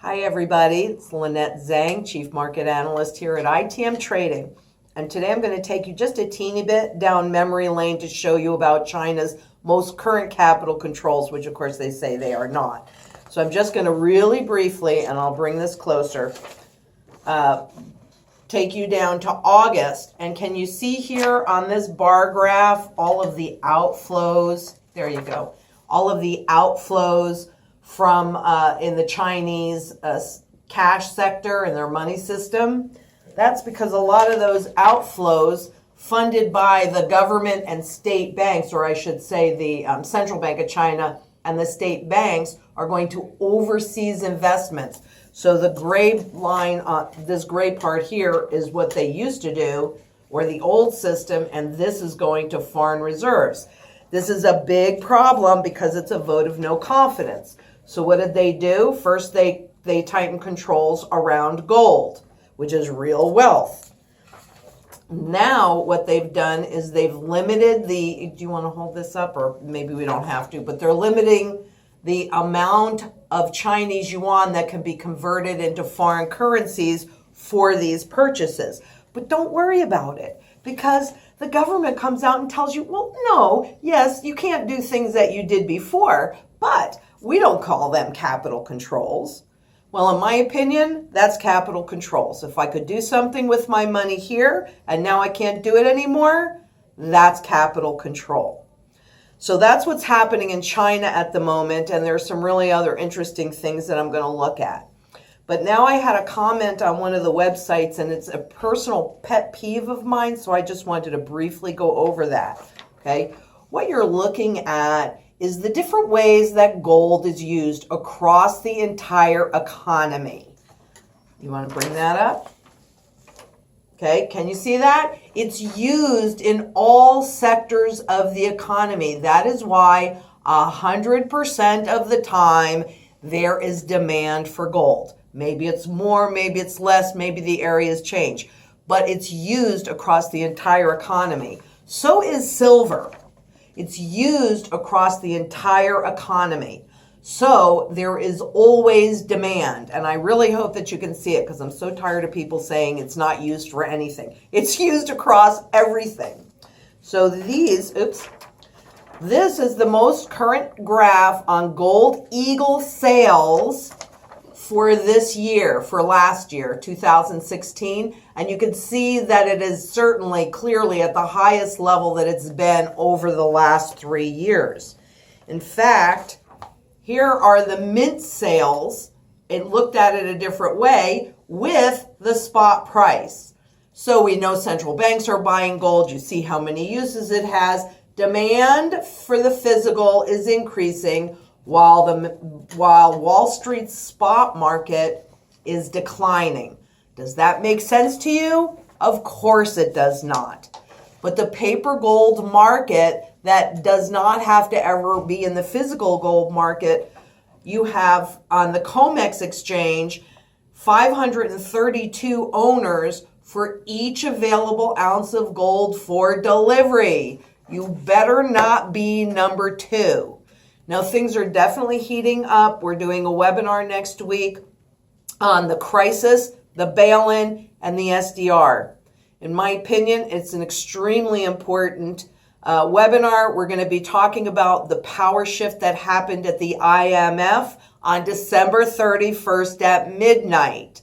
Hi everybody, it's Lynette Zhang, Chief Market Analyst here at ITM Trading. And today I'm going to take you just a teeny bit down memory lane to show you about China's most current capital controls, which of course they say they are not. So I'm just going to really briefly, and I'll bring this closer, take you down to August. And can you see here on this bar graph all of the outflows? There you go. All of the outflows from in the Chinese cash sector and their money system. That's because a lot of those outflows funded by the government and state banks, or I should say the Central Bank of China and the state banks, are going to overseas investments. So the gray line, this gray part here is what they used to do, or the old system, and this is going to foreign reserves. This is a big problem because it's a vote of no confidence. So what did they do? First, they tightened controls around gold, which is real wealth. Now, what they've done is they've limited the, do you want to hold this up? Or maybe we don't have to, but they're limiting the amount of Chinese yuan that can be converted into foreign currencies for these purchases. But don't worry about it, because the government comes out and tells you, well, no, yes, you can't do things that you did before, but we don't call them capital controls. Well, in my opinion, that's capital controls. If I could do something with my money here and now I can't do it anymore, that's capital control. So that's what's happening in China at the moment, and there's some really other interesting things that I'm going to look at. But now I had a comment on one of the websites, and it's a personal pet peeve of mine, so I just wanted to briefly go over that. Okay, what you're looking at is the different ways that gold is used across the entire economy. You want to bring that up? Okay, can you see that? It's used in all sectors of the economy. That is why 100% of the time there is demand for gold. Maybe it's more, maybe it's less, maybe the areas change, but it's used across the entire economy. So is silver. It's used across the entire economy. So there is always demand. And I really hope that you can see it, because I'm so tired of people saying it's not used for anything. It's used across everything. So this is the most current graph on Gold Eagle sales for this year, for last year, 2016. And you can see that it is certainly clearly at the highest level that it's been over the last 3 years. In fact, here are the mint sales. It looked at it a different way with the spot price. So we know central banks are buying gold. You see how many uses it has. Demand for the physical is increasing, while Wall Street's spot market is declining. Does that make sense to you? Of course it does not. But the paper gold market that does not have to ever be in the physical gold market, you have on the COMEX exchange 532 owners for each available ounce of gold for delivery. You better not be number 2. Now, things are definitely heating up. We're doing a webinar next week on the crisis, the bail-in, and the SDR. In my opinion, it's an extremely important webinar. We're going to be talking about the power shift that happened at the IMF on December 31st at midnight.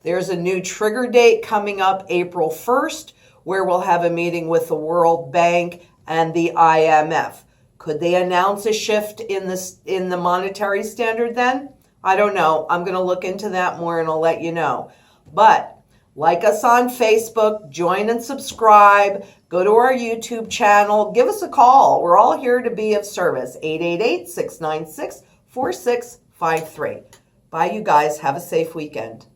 There's a new trigger date coming up April 1st, where we'll have a meeting with the World Bank and the IMF. Could they announce a shift in the monetary standard then? I don't know. I'm going to look into that more and I'll let you know. But like us on Facebook, join and subscribe, go to our YouTube channel, give us a call. We're all here to be of service. 888-696-4653. Bye, you guys. Have a safe weekend.